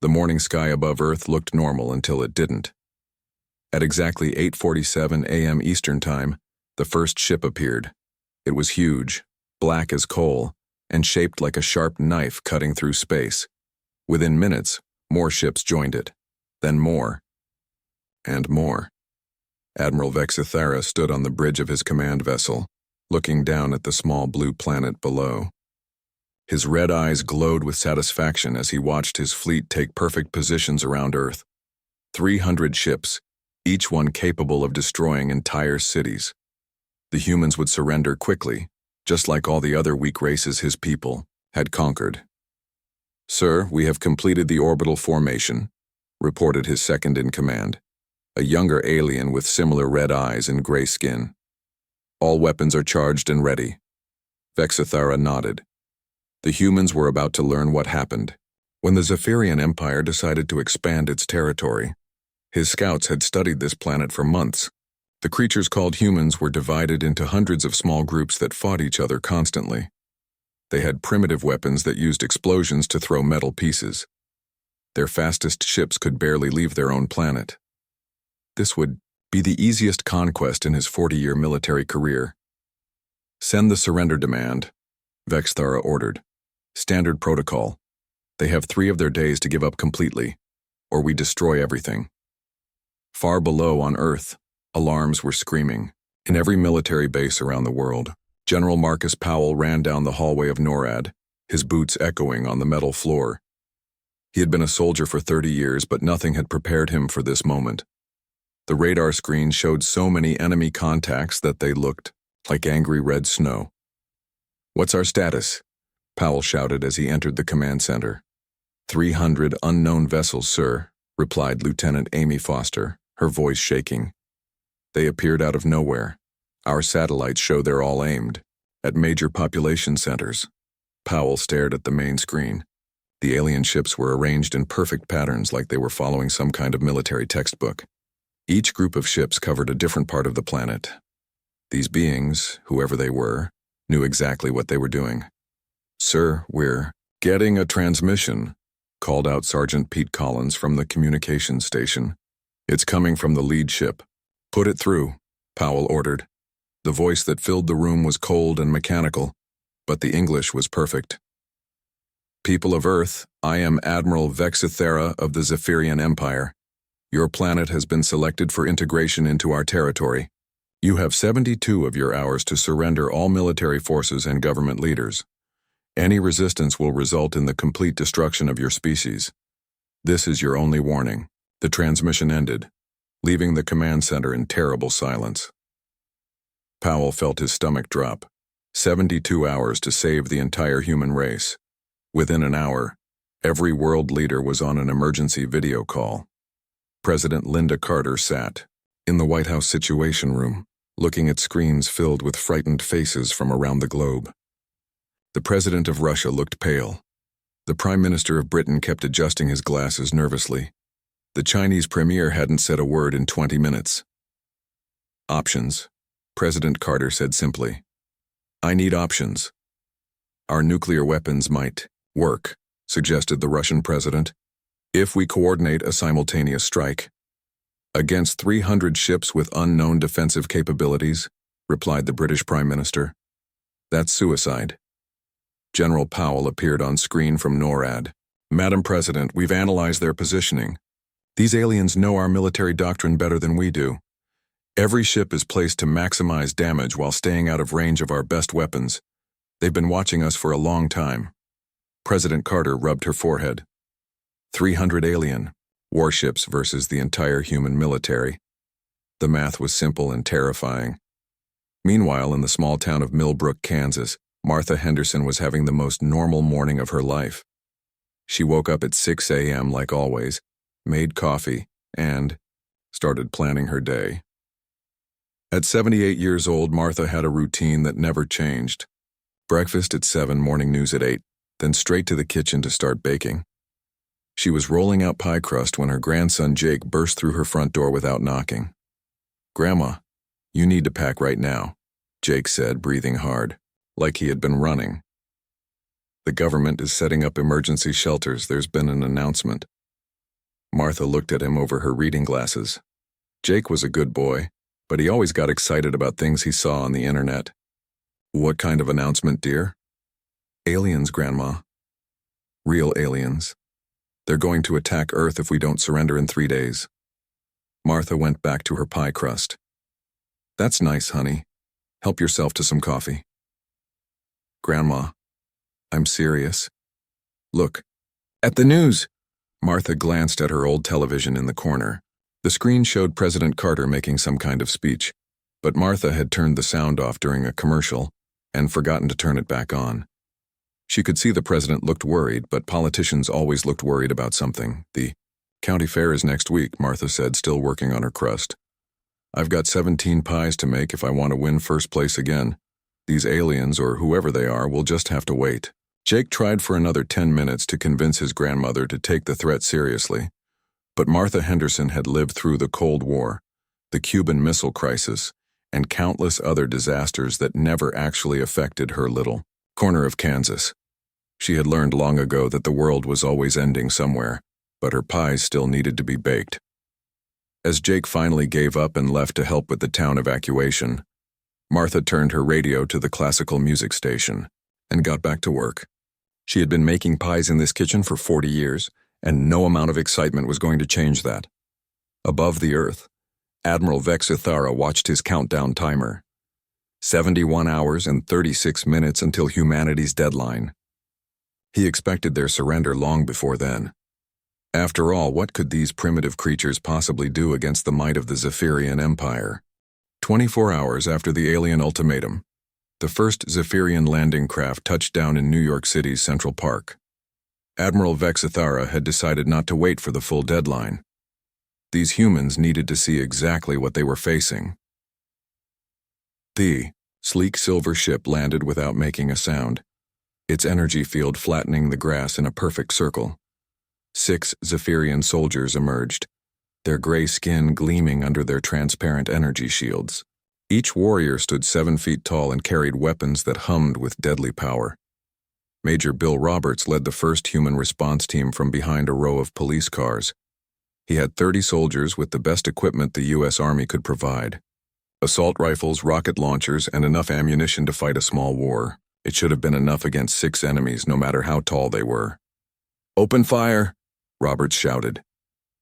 The morning sky above Earth looked normal until it didn't. At exactly 8:47 a.m. Eastern Time, the first ship appeared. It was huge, black as coal, and shaped like a sharp knife cutting through space. Within minutes, more ships joined it. Then more. And more. Admiral Vexithara stood on the bridge of his command vessel, looking down at the small blue planet below. His red eyes glowed with satisfaction as he watched his fleet take perfect positions around Earth. 300 ships, each one capable of destroying entire cities. The humans would surrender quickly, just like all the other weak races his people had conquered. "Sir, we have completed the orbital formation," reported his second-in-command, a younger alien with similar red eyes and gray skin. "All weapons are charged and ready." Vexithara nodded. The humans were about to learn what happened when the Zephyrian Empire decided to expand its territory. His scouts had studied this planet for months. The creatures called humans were divided into hundreds of small groups that fought each other constantly. They had primitive weapons that used explosions to throw metal pieces. Their fastest ships could barely leave their own planet. This would be the easiest conquest in his 40-year military career. "Send the surrender demand," Vexithara ordered. "Standard protocol. They have 3 of their days to give up completely, or we destroy everything." Far below on Earth, alarms were screaming. In every military base around the world, General Marcus Powell ran down the hallway of NORAD, his boots echoing on the metal floor. He had been a soldier for 30 years, but nothing had prepared him for this moment. The radar screen showed so many enemy contacts that they looked like angry red snow. "What's our status?" Powell shouted as he entered the command center. 300 unknown vessels, sir," replied Lieutenant Amy Foster, her voice shaking. "They appeared out of nowhere. Our satellites show they're all aimed at major population centers." Powell stared at the main screen. The alien ships were arranged in perfect patterns like they were following some kind of military textbook. Each group of ships covered a different part of the planet. These beings, whoever they were, knew exactly what they were doing. "Sir, we're getting a transmission," called out Sergeant Pete Collins from the communications station. "It's coming from the lead ship." "Put it through," Powell ordered. The voice that filled the room was cold and mechanical, but the English was perfect. "People of Earth, I am Admiral Vexithara of the Zephyrian Empire. Your planet has been selected for integration into our territory. You have 72 of your hours to surrender all military forces and government leaders. Any resistance will result in the complete destruction of your species. This is your only warning." The transmission ended, leaving the command center in terrible silence. Powell felt his stomach drop. 72 hours to save the entire human race. Within an hour, every world leader was on an emergency video call. President Linda Carter sat in the White House Situation Room, looking at screens filled with frightened faces from around the globe. The president of Russia looked pale. The Prime Minister of Britain kept adjusting his glasses nervously. The Chinese premier hadn't said a word in 20 minutes. "Options," President Carter said simply. "I need options." "Our nuclear weapons might work," suggested the Russian president, "if we coordinate a simultaneous strike." "Against 300 ships with unknown defensive capabilities," replied the British Prime Minister. "That's suicide." General Powell appeared on screen from NORAD. "Madam President, we've analyzed their positioning. These aliens know our military doctrine better than we do. Every ship is placed to maximize damage while staying out of range of our best weapons. They've been watching us for a long time." President Carter rubbed her forehead. 300 alien warships versus the entire human military. The math was simple and terrifying. Meanwhile, in the small town of Millbrook, Kansas, Martha Henderson was having the most normal morning of her life. She woke up at 6 a.m. like always, made coffee, and started planning her day. At 78 years old, Martha had a routine that never changed. Breakfast at 7, morning news at 8, then straight to the kitchen to start baking. She was rolling out pie crust when her grandson Jake burst through her front door without knocking. "Grandma, you need to pack right now," Jake said, breathing hard, like he had been running. "The government is setting up emergency shelters. There's been an announcement," Martha looked at him over her reading glasses. Jake was a good boy, but he always got excited about things he saw on the internet. What kind of announcement, dear? Aliens, Grandma. Real aliens. They're going to attack Earth if we don't surrender in 3 days. Martha went back to her pie crust. That's nice, honey. Help yourself to some coffee. Grandma, I'm serious. Look, at the news. Martha glanced at her old television in the corner. The screen showed President Carter making some kind of speech, but Martha had turned the sound off during a commercial and forgotten to turn it back on. She could see the president looked worried, but politicians always looked worried about something. The county fair is next week, Martha said, still working on her crust. I've got 17 pies to make if I want to win first place again. These aliens, or whoever they are, will just have to wait. Jake tried for another 10 minutes to convince his grandmother to take the threat seriously, but Martha Henderson had lived through the Cold War, the Cuban Missile Crisis, and countless other disasters that never actually affected her little corner of Kansas. She had learned long ago that the world was always ending somewhere, but her pies still needed to be baked. As Jake finally gave up and left to help with the town evacuation, Martha turned her radio to the classical music station and got back to work. She had been making pies in this kitchen for 40 years, and no amount of excitement was going to change that. Above the earth, Admiral Vex Ithara watched his countdown timer. 71 hours and 36 minutes until humanity's deadline. He expected their surrender long before then. After all, what could these primitive creatures possibly do against the might of the Zephyrian Empire? 24 hours after the alien ultimatum, the first Zephyrian landing craft touched down in New York City's Central Park. Admiral Vex Ithara had decided not to wait for the full deadline. These humans needed to see exactly what they were facing. The sleek silver ship landed without making a sound, its energy field flattening the grass in a perfect circle. 6 Zephyrian soldiers emerged, their gray skin gleaming under their transparent energy shields. Each warrior stood 7 feet tall and carried weapons that hummed with deadly power. Major Bill Roberts led the first human response team from behind a row of police cars. He had 30 soldiers with the best equipment the U.S. Army could provide. Assault rifles, rocket launchers, and enough ammunition to fight a small war. It should have been enough against 6 enemies, no matter how tall they were. "Open fire!" Roberts shouted.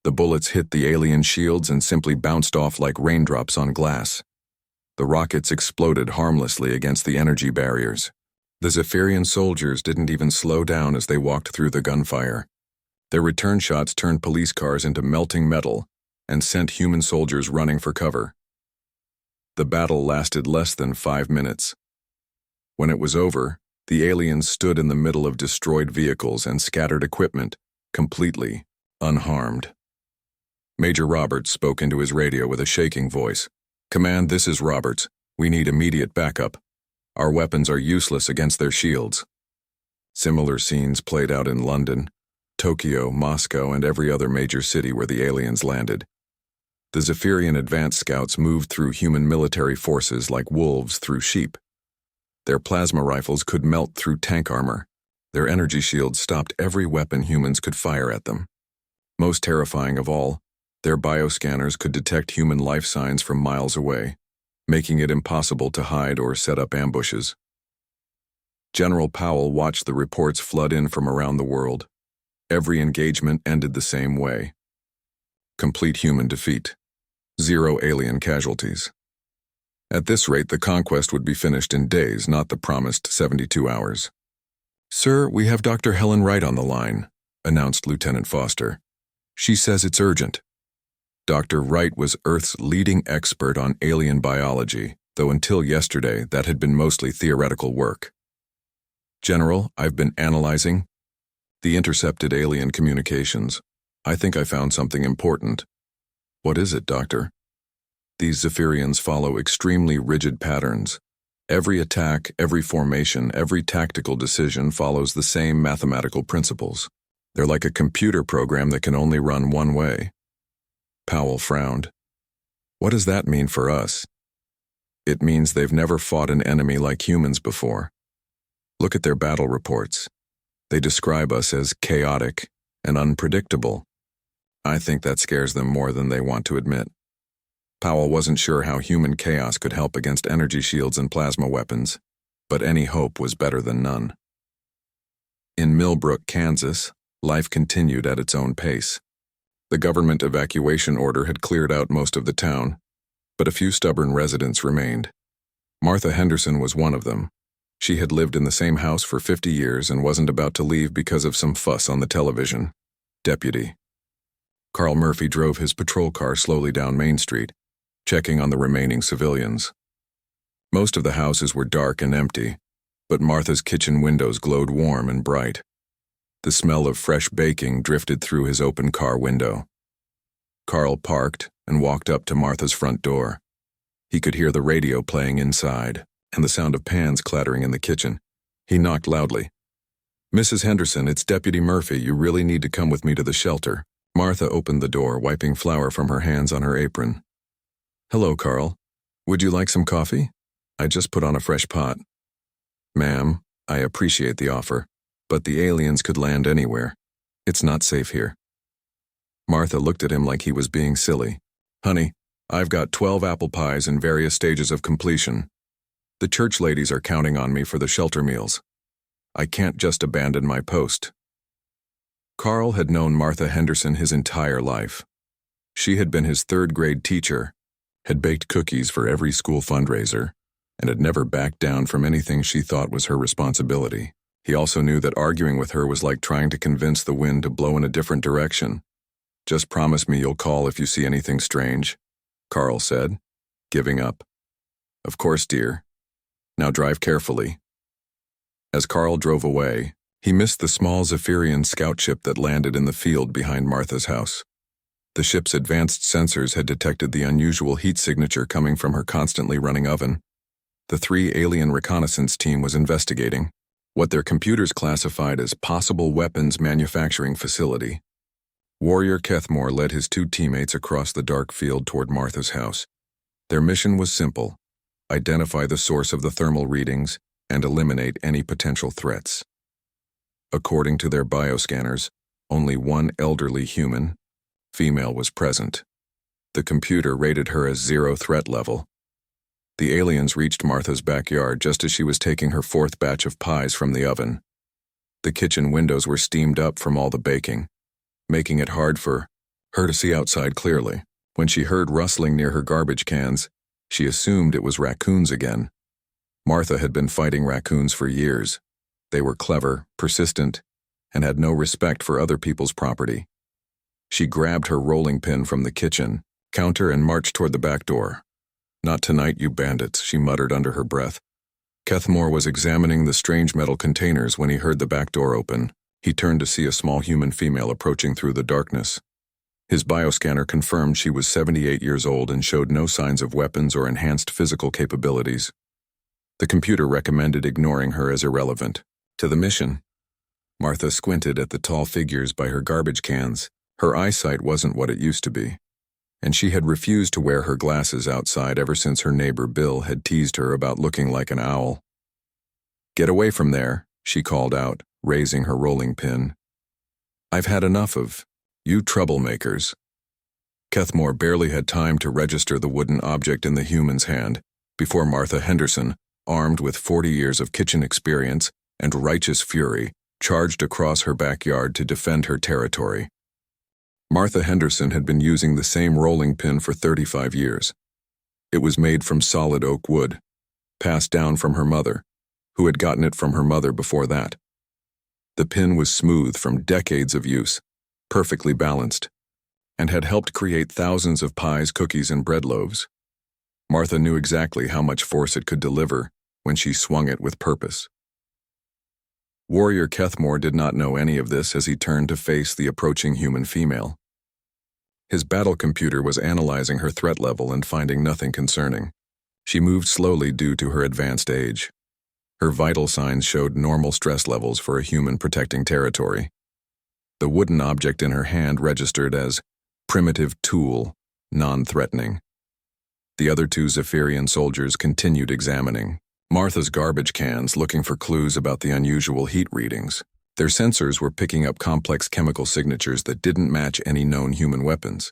The bullets hit the alien shields and simply bounced off like raindrops on glass. The rockets exploded harmlessly against the energy barriers. The Zephyrian soldiers didn't even slow down as they walked through the gunfire. Their return shots turned police cars into melting metal and sent human soldiers running for cover. The battle lasted less than 5 minutes. When it was over, the aliens stood in the middle of destroyed vehicles and scattered equipment, completely unharmed. Major Roberts spoke into his radio with a shaking voice. "Command, this is Roberts. We need immediate backup. Our weapons are useless against their shields." Similar scenes played out in London, Tokyo, Moscow, and every other major city where the aliens landed. The Zephyrian advance scouts moved through human military forces like wolves through sheep. Their plasma rifles could melt through tank armor. Their energy shields stopped every weapon humans could fire at them. Most terrifying of all, their bioscanners could detect human life signs from miles away, making it impossible to hide or set up ambushes. General Powell watched the reports flood in from around the world. Every engagement ended the same way. Complete human defeat. 0 alien casualties. At this rate, the conquest would be finished in days, not the promised 72 hours. "Sir, we have Dr. Helen Wright on the line," announced Lieutenant Foster. "She says it's urgent." Dr. Wright was Earth's leading expert on alien biology, though until yesterday that had been mostly theoretical work. "General, I've been analyzing the intercepted alien communications. I think I found something important." "What is it, Doctor?" "These Zephyrians follow extremely rigid patterns. Every attack, every formation, every tactical decision follows the same mathematical principles. They're like a computer program that can only run one way." Powell frowned. "What does that mean for us?" "It means they've never fought an enemy like humans before. Look at their battle reports. They describe us as chaotic and unpredictable. I think that scares them more than they want to admit. Powell wasn't sure how human chaos could help against energy shields and plasma weapons, but any hope was better than none. In Millbrook, Kansas, life continued at its own pace. The government evacuation order had cleared out most of the town, but a few stubborn residents remained. Martha Henderson was one of them. She had lived in the same house for 50 years and wasn't about to leave because of some fuss on the television. Deputy Carl Murphy drove his patrol car slowly down Main Street, checking on the remaining civilians. Most of the houses were dark and empty, but Martha's kitchen windows glowed warm and bright. The smell of fresh baking drifted through his open car window. Carl parked and walked up to Martha's front door. He could hear the radio playing inside and the sound of pans clattering in the kitchen. He knocked loudly. "Mrs. Henderson, it's Deputy Murphy. You really need to come with me to the shelter." Martha opened the door, wiping flour from her hands on her apron. "Hello, Carl. Would you like some coffee? I just put on a fresh pot." "Ma'am, I appreciate the offer, but the aliens could land anywhere. It's not safe here." Martha looked at him like he was being silly. "Honey, I've got 12 apple pies in various stages of completion. The church ladies are counting on me for the shelter meals. I can't just abandon my post." Carl had known Martha Henderson his entire life. She had been his third-grade teacher, had baked cookies for every school fundraiser, and had never backed down from anything she thought was her responsibility. He also knew that arguing with her was like trying to convince the wind to blow in a different direction. "Just promise me you'll call if you see anything strange," Carl said, giving up. "Of course, dear. Now drive carefully." As Carl drove away, he missed the small Zephyrian scout ship that landed in the field behind Martha's house. The ship's advanced sensors had detected the unusual heat signature coming from her constantly running oven. The 3 alien reconnaissance team was investigating what their computers classified as possible weapons manufacturing facility. Warrior Kethmore led his 2 teammates across the dark field toward Martha's house. Their mission was simple: identify the source of the thermal readings and eliminate any potential threats. According to their bioscanners, only one elderly human, female, was present. The computer rated her as 0 threat level. The aliens reached Martha's backyard just as she was taking her 4th batch of pies from the oven. The kitchen windows were steamed up from all the baking, making it hard for her to see outside clearly. When she heard rustling near her garbage cans, she assumed it was raccoons again. Martha had been fighting raccoons for years. They were clever, persistent, and had no respect for other people's property. She grabbed her rolling pin from the kitchen counter and marched toward the back door. "Not tonight, you bandits," she muttered under her breath. Kethmore was examining the strange metal containers when he heard the back door open. He turned to see a small human female approaching through the darkness. His bioscanner confirmed she was 78 years old and showed no signs of weapons or enhanced physical capabilities. The computer recommended ignoring her as irrelevant. To the mission. Martha squinted at the tall figures by her garbage cans. Her eyesight wasn't what it used to be, and she had refused to wear her glasses outside ever since her neighbor Bill had teased her about looking like an owl. "Get away from there," she called out, raising her rolling pin. "I've had enough of you troublemakers." Kethmore barely had time to register the wooden object in the human's hand before Martha Henderson, armed with 40 years of kitchen experience and righteous fury, charged across her backyard to defend her territory. Martha Henderson had been using the same rolling pin for 35 years. It was made from solid oak wood, passed down from her mother, who had gotten it from her mother before that. The pin was smooth from decades of use, perfectly balanced, and had helped create thousands of pies, cookies, and bread loaves. Martha knew exactly how much force it could deliver when she swung it with purpose. Warrior Kethmore did not know any of this as he turned to face the approaching human female. His battle computer was analyzing her threat level and finding nothing concerning. She moved slowly due to her advanced age. Her vital signs showed normal stress levels for a human protecting territory. The wooden object in her hand registered as primitive tool, non-threatening. The other 2 Zephyrian soldiers continued examining Martha's garbage cans, looking for clues about the unusual heat readings. Their sensors were picking up complex chemical signatures that didn't match any known human weapons.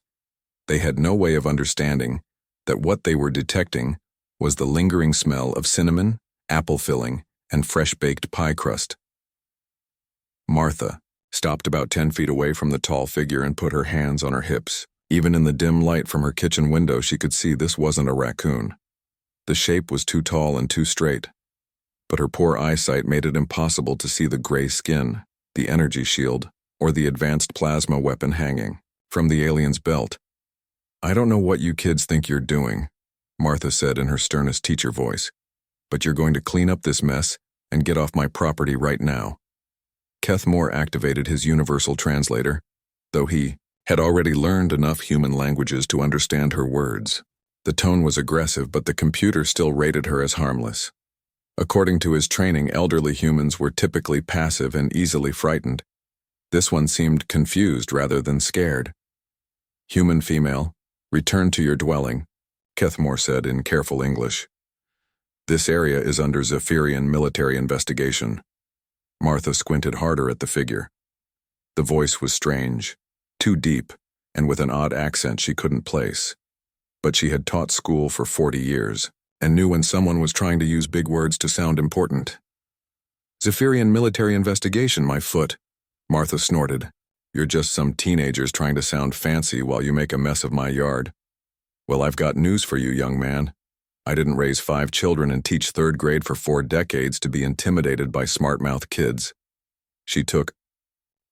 They had no way of understanding that what they were detecting was the lingering smell of cinnamon, apple filling, and fresh-baked pie crust. Martha stopped about 10 feet away from the tall figure and put her hands on her hips. Even in the dim light from her kitchen window, she could see this wasn't a raccoon. The shape was too tall and too straight, but her poor eyesight made it impossible to see the gray skin, the energy shield, or the advanced plasma weapon hanging from the alien's belt. "I don't know what you kids think you're doing," Martha said in her sternest teacher voice, "but you're going to clean up this mess and get off my property right now." Kethmore activated his universal translator, though he had already learned enough human languages to understand her words. The tone was aggressive, but the computer still rated her as harmless. According to his training, elderly humans were typically passive and easily frightened. This one seemed confused rather than scared. "Human female, return to your dwelling," Kethmore said in careful English. "This area is under Zephyrian military investigation." Martha squinted harder at the figure. The voice was strange, too deep, and with an odd accent she couldn't place. But she had taught school for 40 years, and knew when someone was trying to use big words to sound important. "Zephyrian military investigation, my foot," Martha snorted. "You're just some teenagers trying to sound fancy while you make a mess of my yard. Well, I've got news for you, young man. I didn't raise 5 children and teach 3rd grade for 4 decades to be intimidated by smart-mouthed kids." She took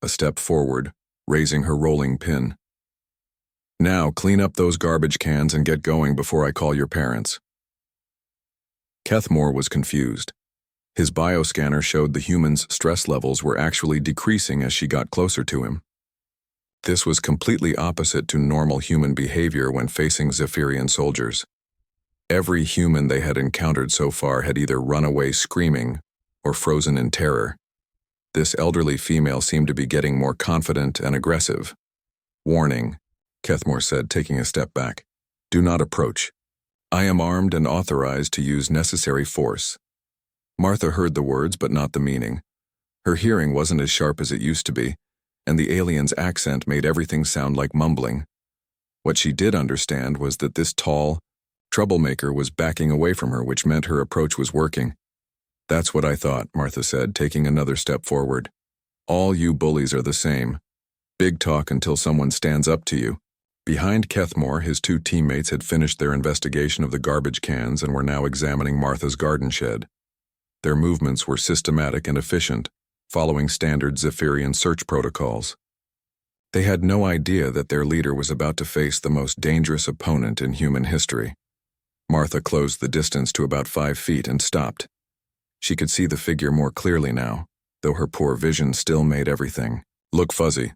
a step forward, raising her rolling pin. "Now clean up those garbage cans and get going before I call your parents." Kethmore was confused. His bioscanner showed the human's stress levels were actually decreasing as she got closer to him. This was completely opposite to normal human behavior when facing Zephyrian soldiers. Every human they had encountered so far had either run away screaming or frozen in terror. This elderly female seemed to be getting more confident and aggressive. "Warning," Kethmore said, taking a step back. "Do not approach. I am armed and authorized to use necessary force." Martha heard the words but not the meaning. Her hearing wasn't as sharp as it used to be, and the alien's accent made everything sound like mumbling. What she did understand was that this tall troublemaker was backing away from her, which meant her approach was working. "That's what I thought," Martha said, taking another step forward. "All you bullies are the same. Big talk until someone stands up to you." Behind Kethmore, his 2 teammates had finished their investigation of the garbage cans and were now examining Martha's garden shed. Their movements were systematic and efficient, following standard Zephyrian search protocols. They had no idea that their leader was about to face the most dangerous opponent in human history. Martha closed the distance to about 5 feet and stopped. She could see the figure more clearly now, though her poor vision still made everything look fuzzy.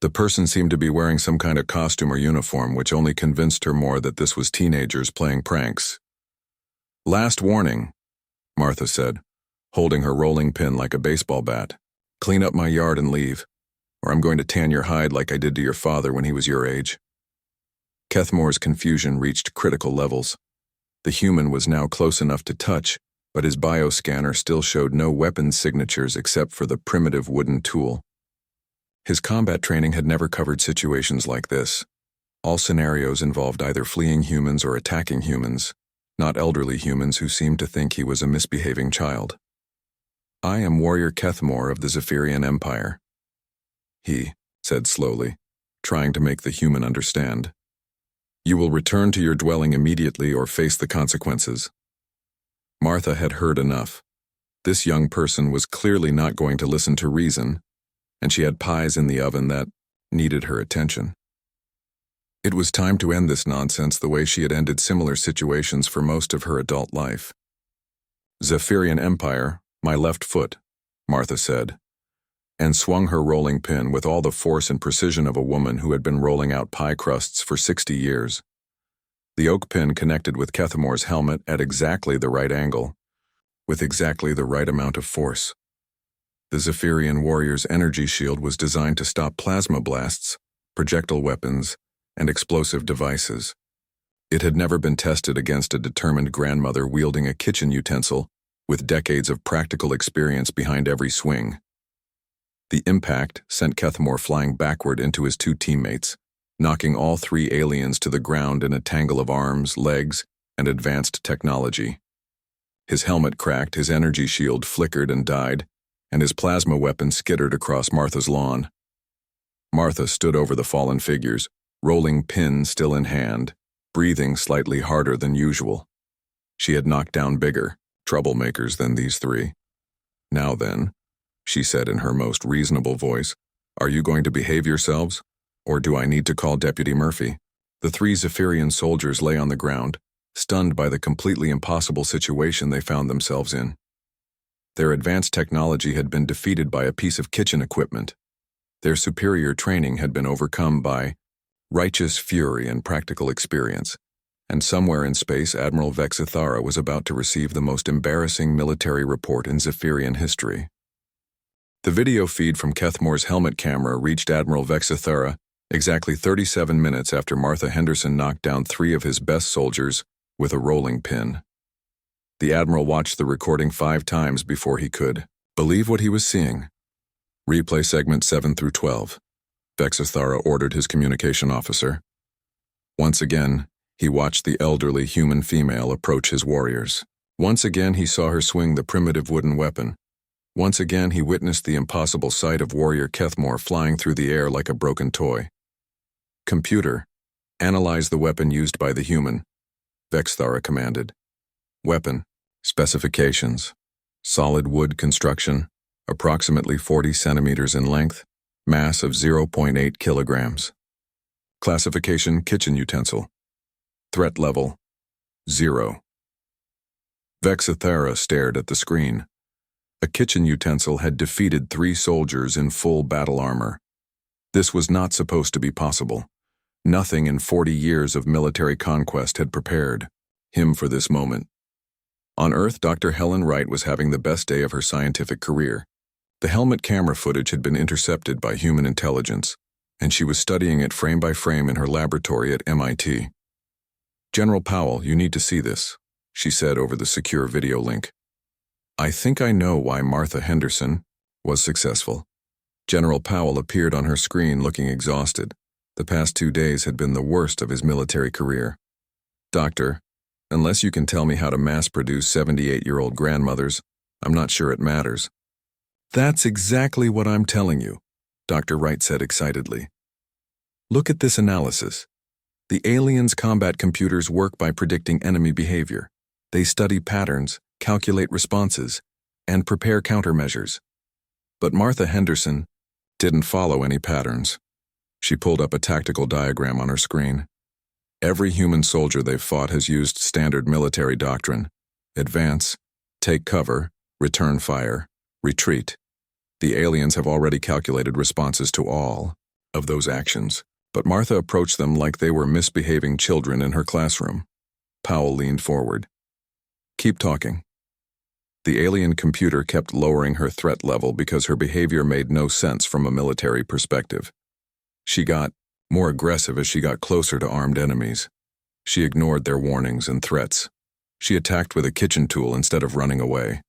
The person seemed to be wearing some kind of costume or uniform, which only convinced her more that this was teenagers playing pranks. "Last warning," Martha said, holding her rolling pin like a baseball bat. "Clean up my yard and leave, or I'm going to tan your hide like I did to your father when he was your age." Kethmore's confusion reached critical levels. The human was now close enough to touch, but his bioscanner still showed no weapon signatures except for the primitive wooden tool. His combat training had never covered situations like this. All scenarios involved either fleeing humans or attacking humans, not elderly humans who seemed to think he was a misbehaving child. "I am Warrior Kethmore of the Zephyrian Empire," he said slowly, trying to make the human understand. "You will return to your dwelling immediately or face the consequences." Martha had heard enough. This young person was clearly not going to listen to reason, and she had pies in the oven that needed her attention. It was time to end this nonsense the way she had ended similar situations for most of her adult life. "Zephyrian Empire, my left foot," Martha said, and swung her rolling pin with all the force and precision of a woman who had been rolling out pie crusts for 60 years. The oak pin connected with Kethmore's helmet at exactly the right angle, with exactly the right amount of force. The Zephyrian warrior's energy shield was designed to stop plasma blasts, projectile weapons, and explosive devices. It had never been tested against a determined grandmother wielding a kitchen utensil with decades of practical experience behind every swing. The impact sent Kethmore flying backward into his two teammates, knocking all three aliens to the ground in a tangle of arms, legs, and advanced technology. His helmet cracked, his energy shield flickered and died, and his plasma weapon skittered across Martha's lawn. Martha stood over the fallen figures, rolling pin still in hand, breathing slightly harder than usual. She had knocked down bigger, troublemakers than these three. "Now then," she said in her most reasonable voice, "are you going to behave yourselves? Or do I need to call Deputy Murphy?" The three Zephyrian soldiers lay on the ground, stunned by the completely impossible situation they found themselves in. Their advanced technology had been defeated by a piece of kitchen equipment. Their superior training had been overcome by righteous fury and practical experience, and somewhere in space Admiral Vexithara was about to receive the most embarrassing military report in Zephyrian history. The video feed from Kethmore's helmet camera reached Admiral Vexithara exactly 37 minutes after Martha Henderson knocked down three of his best soldiers with a rolling pin. The Admiral watched the recording 5 times before he could believe what he was seeing. "Replay segment 7 through 12. Vexithara ordered his communication officer. Once again, he watched the elderly human female approach his warriors. Once again, he saw her swing the primitive wooden weapon. Once again, he witnessed the impossible sight of warrior Kethmore flying through the air like a broken toy. "Computer, analyze the weapon used by the human," Vexithara commanded. "Weapon, specifications, solid wood construction, approximately 40 centimeters in length, mass of 0.8 kilograms. Classification, kitchen utensil. Threat level, 0. Vexithara stared at the screen. A kitchen utensil had defeated 3 soldiers in full battle armor. This was not supposed to be possible. Nothing in 40 years of military conquest had prepared him for this moment. On Earth, Dr. Helen Wright was having the best day of her scientific career. The helmet camera footage had been intercepted by human intelligence, and she was studying it frame by frame in her laboratory at MIT. "General Powell, you need to see this," she said over the secure video link. "I think I know why Martha Henderson was successful." General Powell appeared on her screen looking exhausted. The past 2 days had been the worst of his military career. "Doctor, unless you can tell me how to mass-produce 78-year-old grandmothers, I'm not sure it matters." "That's exactly what I'm telling you," Dr. Wright said excitedly. "Look at this analysis. The aliens' combat computers work by predicting enemy behavior. They study patterns, calculate responses, and prepare countermeasures. But Martha Henderson didn't follow any patterns." She pulled up a tactical diagram on her screen. "Every human soldier they've fought has used standard military doctrine: advance, take cover, return fire, retreat. The aliens have already calculated responses to all of those actions, but Martha approached them like they were misbehaving children in her classroom." Powell leaned forward. "Keep talking." The alien computer kept lowering her threat level because her behavior made no sense from a military perspective. She got more aggressive as she got closer to armed enemies. She ignored their warnings and threats. She attacked with a kitchen tool instead of running away.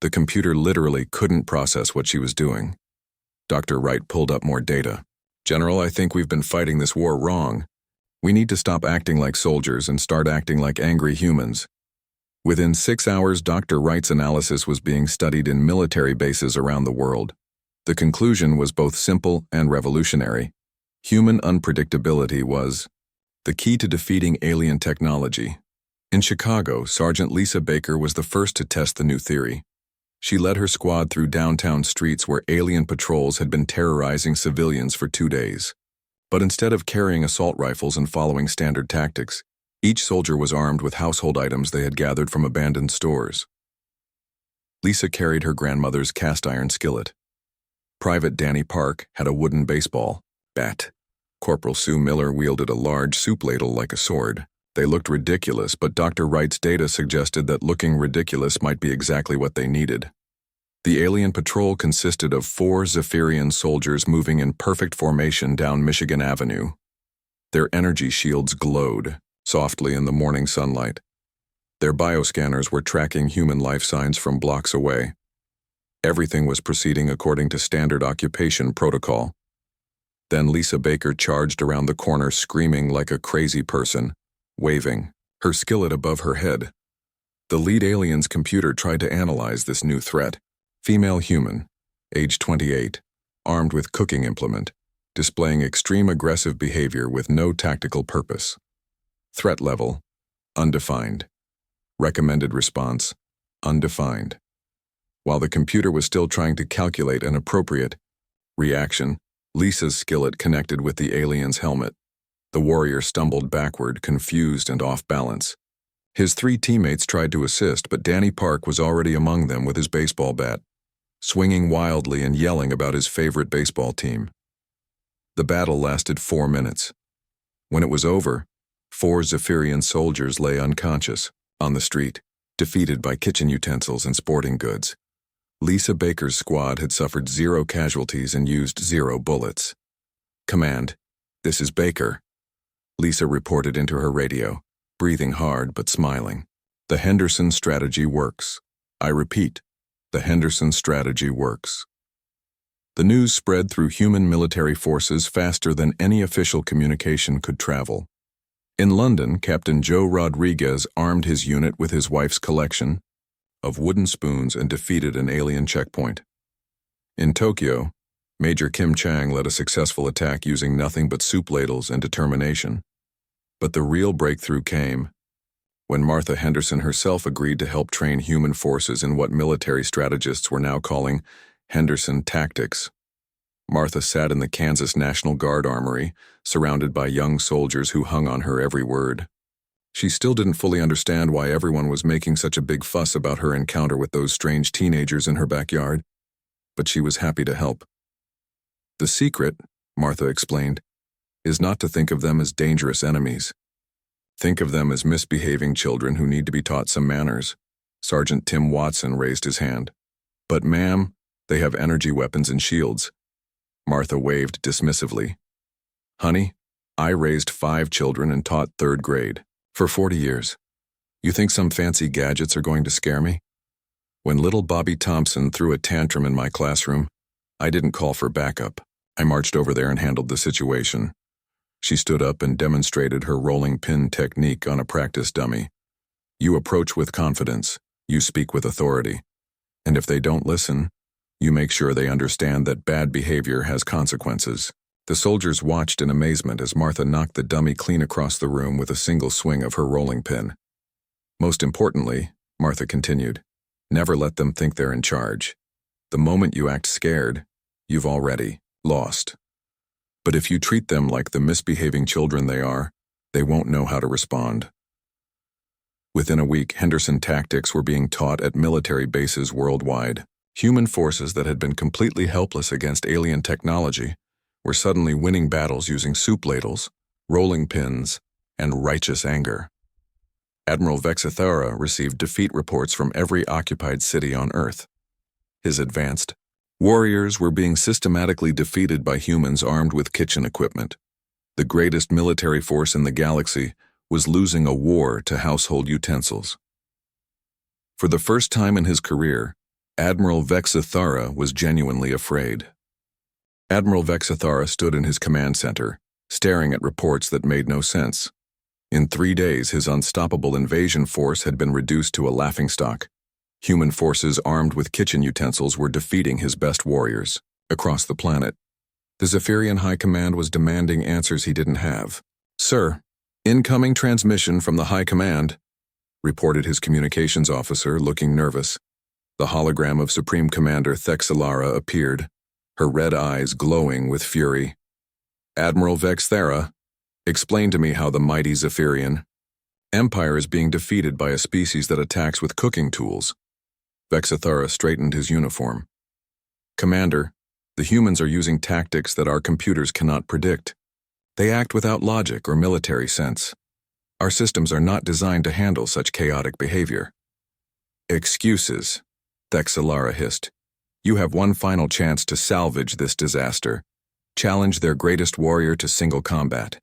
The computer literally couldn't process what she was doing. Dr. Wright pulled up more data. "General, I think we've been fighting this war wrong. We need to stop acting like soldiers and start acting like angry humans." Within 6 hours, Dr. Wright's analysis was being studied in military bases around the world. The conclusion was both simple and revolutionary. Human unpredictability was the key to defeating alien technology. In Chicago, Sergeant Lisa Baker was the first to test the new theory. She led her squad through downtown streets where alien patrols had been terrorizing civilians for 2 days. But instead of carrying assault rifles and following standard tactics, each soldier was armed with household items they had gathered from abandoned stores. Lisa carried her grandmother's cast-iron skillet. Private Danny Park had a wooden baseball bat. Corporal Sue Miller wielded a large soup ladle like a sword. They looked ridiculous, but Dr. Wright's data suggested that looking ridiculous might be exactly what they needed. The alien patrol consisted of 4 Zephyrian soldiers moving in perfect formation down Michigan Avenue. Their energy shields glowed softly in the morning sunlight. Their bioscanners were tracking human life signs from blocks away. Everything was proceeding according to standard occupation protocol. Then Lisa Baker charged around the corner screaming like a crazy person, waving her skillet above her head. The lead alien's computer tried to analyze this new threat. Female human, age 28, armed with cooking implement, displaying extreme aggressive behavior with no tactical purpose. Threat level, undefined. Recommended response, undefined. While the computer was still trying to calculate an appropriate reaction, Lisa's skillet connected with the alien's helmet. The warrior stumbled backward, confused and off balance. His 3 teammates tried to assist, but Danny Park was already among them with his baseball bat, swinging wildly and yelling about his favorite baseball team. The battle lasted 4 minutes. When it was over, 4 Zephyrian soldiers lay unconscious on the street, defeated by kitchen utensils and sporting goods. Lisa Baker's squad had suffered 0 casualties and used 0 bullets. Command, this is Baker. Lisa reported into her radio, breathing hard but smiling. The Henderson strategy works. I repeat, the Henderson strategy works. The news spread through human military forces faster than any official communication could travel. In London, Captain Joe Rodriguez armed his unit with his wife's collection of wooden spoons and defeated an alien checkpoint. In Tokyo, Major Kim Chang led a successful attack using nothing but soup ladles and determination. But the real breakthrough came when Martha Henderson herself agreed to help train human forces in what military strategists were now calling Henderson tactics. Martha sat in the Kansas National Guard armory, surrounded by young soldiers who hung on her every word. She still didn't fully understand why everyone was making such a big fuss about her encounter with those strange teenagers in her backyard, but she was happy to help. The secret, Martha explained, is not to think of them as dangerous enemies. Think of them as misbehaving children who need to be taught some manners. Sergeant Tim Watson raised his hand. But ma'am, they have energy weapons and shields. Martha waved dismissively. Honey, I raised 5 children and taught 3rd grade for 40 years. You think some fancy gadgets are going to scare me? When little Bobby Thompson threw a tantrum in my classroom, I didn't call for backup. I marched over there and handled the situation. She stood up and demonstrated her rolling pin technique on a practice dummy. You approach with confidence, you speak with authority, and if they don't listen, you make sure they understand that bad behavior has consequences. The soldiers watched in amazement as Martha knocked the dummy clean across the room with a single swing of her rolling pin. Most importantly, Martha continued, never let them think they're in charge. The moment you act scared, you've already lost. But if you treat them like the misbehaving children they are, they won't know how to respond. Within a week, Henderson tactics were being taught at military bases worldwide. Human forces that had been completely helpless against alien technology were suddenly winning battles using soup ladles, rolling pins, and righteous anger. Admiral Vexathara received defeat reports from every occupied city on Earth. His advanced warriors were being systematically defeated by humans armed with kitchen equipment. The greatest military force in the galaxy was losing a war to household utensils. For the first time in his career, Admiral Vexathara was genuinely afraid. Admiral Vexathara stood in his command center, staring at reports that made no sense. In 3 days, his unstoppable invasion force had been reduced to a laughingstock. Human forces armed with kitchen utensils were defeating his best warriors across the planet. The Zephyrian High Command was demanding answers he didn't have. Sir, incoming transmission from the High Command, reported his communications officer, looking nervous. The hologram of Supreme Commander Thexalara appeared, her red eyes glowing with fury. Admiral Vexathara, explain to me how the mighty Zephyrian Empire is being defeated by a species that attacks with cooking tools. Vexathara straightened his uniform. Commander, the humans are using tactics that our computers cannot predict. They act without logic or military sense. Our systems are not designed to handle such chaotic behavior. Excuses, Thexalara hissed. You have one final chance to salvage this disaster. Challenge their greatest warrior to single combat.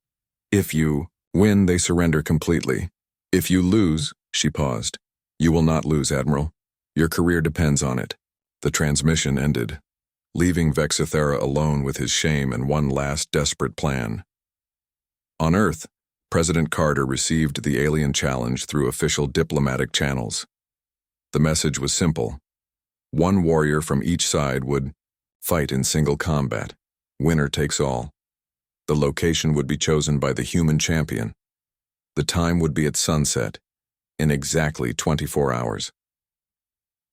If you win, they surrender completely. If you lose, she paused. You will not lose, Admiral. Your career depends on it. The transmission ended, leaving Vexithera alone with his shame and one last desperate plan. On Earth, President Carter received the alien challenge through official diplomatic channels. The message was simple. One warrior from each side would fight in single combat. Winner takes all. The location would be chosen by the human champion. The time would be at sunset, in exactly 24 hours.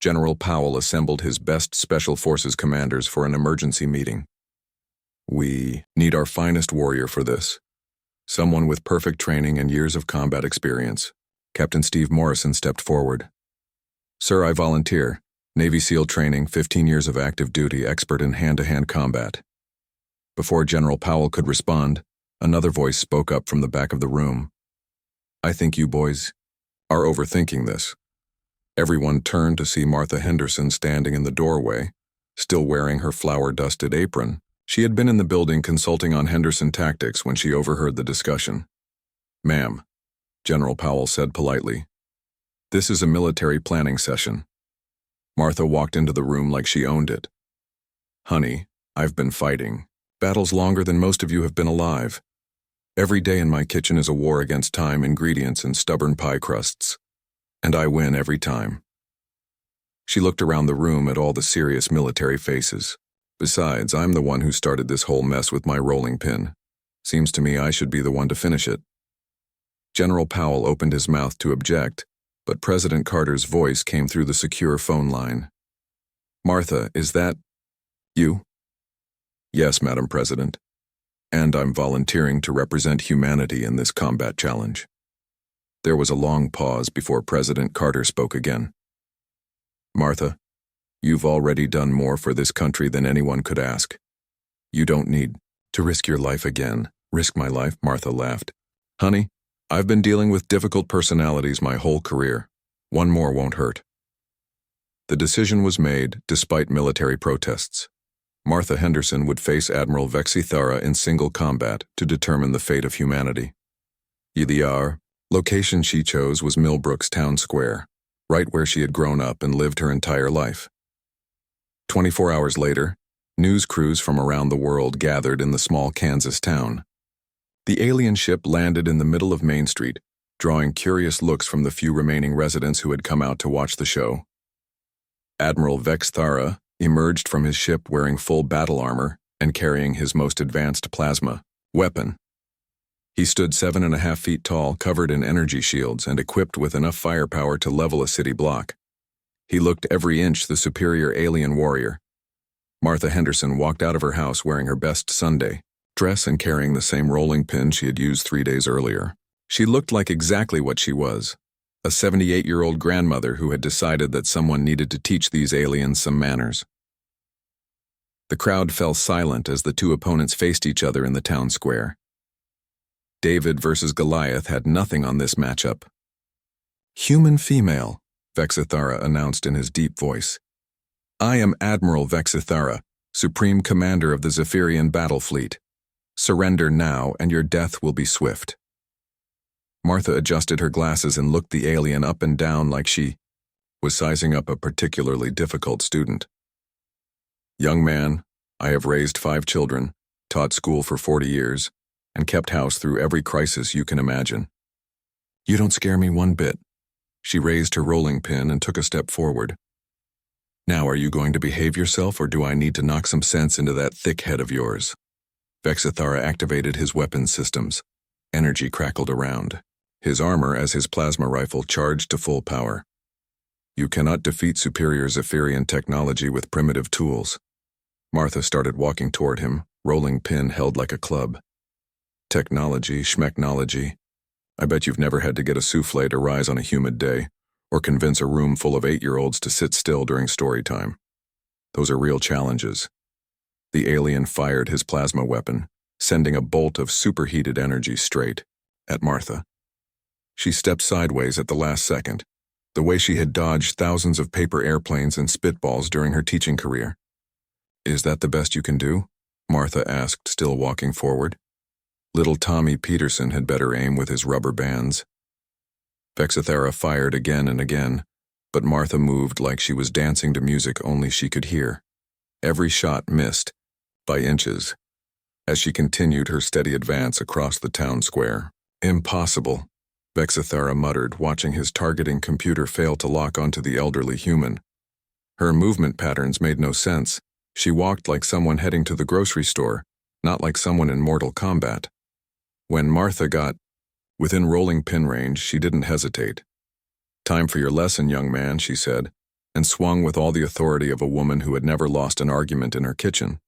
General Powell assembled his best Special Forces commanders for an emergency meeting. We need our finest warrior for this. Someone with perfect training and years of combat experience. Captain Steve Morrison stepped forward. Sir, I volunteer. Navy SEAL training, 15 years of active duty, expert in hand-to-hand combat. Before General Powell could respond, another voice spoke up from the back of the room. I think you boys are overthinking this. Everyone turned to see Martha Henderson standing in the doorway, still wearing her flour-dusted apron. She had been in the building consulting on Henderson tactics when she overheard the discussion. Ma'am, General Powell said politely, this is a military planning session. Martha walked into the room like she owned it. Honey, I've been fighting. Battles longer than most of you have been alive. Every day in my kitchen is a war against time, ingredients, and stubborn pie crusts. And I win every time. She looked around the room at all the serious military faces. Besides, I'm the one who started this whole mess with my rolling pin. Seems to me I should be the one to finish it. General Powell opened his mouth to object, but President Carter's voice came through the secure phone line. Martha, is that you? Yes, Madam President. And I'm volunteering to represent humanity in this combat challenge. There was a long pause before President Carter spoke again. Martha, you've already done more for this country than anyone could ask. You don't need to risk your life again. Risk my life, Martha laughed. Honey, I've been dealing with difficult personalities my whole career. One more won't hurt. The decision was made despite military protests. Martha Henderson would face Admiral Vexithara in single combat to determine the fate of humanity. The location she chose was Millbrook's town square, right where she had grown up and lived her entire life. 24 hours later, news crews from around the world gathered in the small Kansas town. The alien ship landed in the middle of Main Street, drawing curious looks from the few remaining residents who had come out to watch the show. Admiral Vexithara emerged from his ship wearing full battle armor and carrying his most advanced plasma weapon. He stood 7.5 feet tall, covered in energy shields and equipped with enough firepower to level a city block. He looked every inch the superior alien warrior. Martha Henderson walked out of her house wearing her best Sunday dress and carrying the same rolling pin she had used 3 days earlier. She looked like exactly what she was, a 78-year-old grandmother who had decided that someone needed to teach these aliens some manners. The crowd fell silent as the two opponents faced each other in the town square. David versus Goliath had nothing on this matchup. Human female, Vexithara announced in his deep voice. I am Admiral Vexithara, Supreme Commander of the Zephyrian Battle Fleet. Surrender now and your death will be swift. Martha adjusted her glasses and looked the alien up and down like she was sizing up a particularly difficult student. Young man, I have raised 5 children, taught school for 40 years, and kept house through every crisis you can imagine. You don't scare me one bit. She raised her rolling pin and took a step forward. Now are you going to behave yourself, or do I need to knock some sense into that thick head of yours? Vexithara activated his weapon systems. Energy crackled around. His armor as his plasma rifle charged to full power. You cannot defeat superior Zephyrian technology with primitive tools. Martha started walking toward him, rolling pin held like a club. Technology, schmechnology. I bet you've never had to get a souffle to rise on a humid day, or convince a room full of 8-year-olds to sit still during story time. Those are real challenges. The alien fired his plasma weapon, sending a bolt of superheated energy straight at Martha. She stepped sideways at the last second, the way she had dodged thousands of paper airplanes and spitballs during her teaching career. Is that the best you can do? Martha asked, still walking forward. Little Tommy Peterson had better aim with his rubber bands. Vexithara fired again and again, but Martha moved like she was dancing to music only she could hear. Every shot missed, by inches, as she continued her steady advance across the town square. Impossible, Vexithara muttered, watching his targeting computer fail to lock onto the elderly human. Her movement patterns made no sense. She walked like someone heading to the grocery store, not like someone in mortal combat. When Martha got within rolling pin range, she didn't hesitate. "Time for your lesson, young man," she said, and swung with all the authority of a woman who had never lost an argument in her kitchen.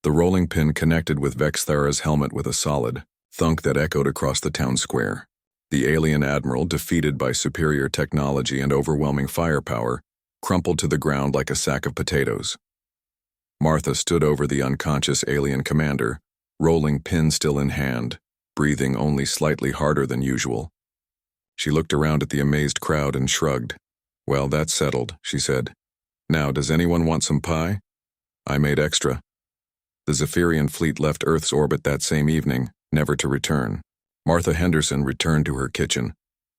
The rolling pin connected with Vexthara's helmet with a solid thunk that echoed across the town square. The alien admiral, defeated by superior technology and overwhelming firepower, crumpled to the ground like a sack of potatoes. Martha stood over the unconscious alien commander, rolling pin still in hand, breathing only slightly harder than usual. She looked around at the amazed crowd and shrugged. "Well, that's settled," she said. "Now, does anyone want some pie? I made extra." The Zephyrian fleet left Earth's orbit that same evening, never to return. Martha Henderson returned to her kitchen,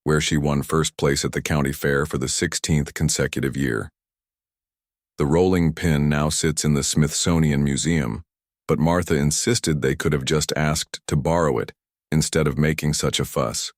where she won first place at the county fair for the 16th consecutive year. The rolling pin now sits in the Smithsonian Museum, but Martha insisted they could have just asked to borrow it instead of making such a fuss.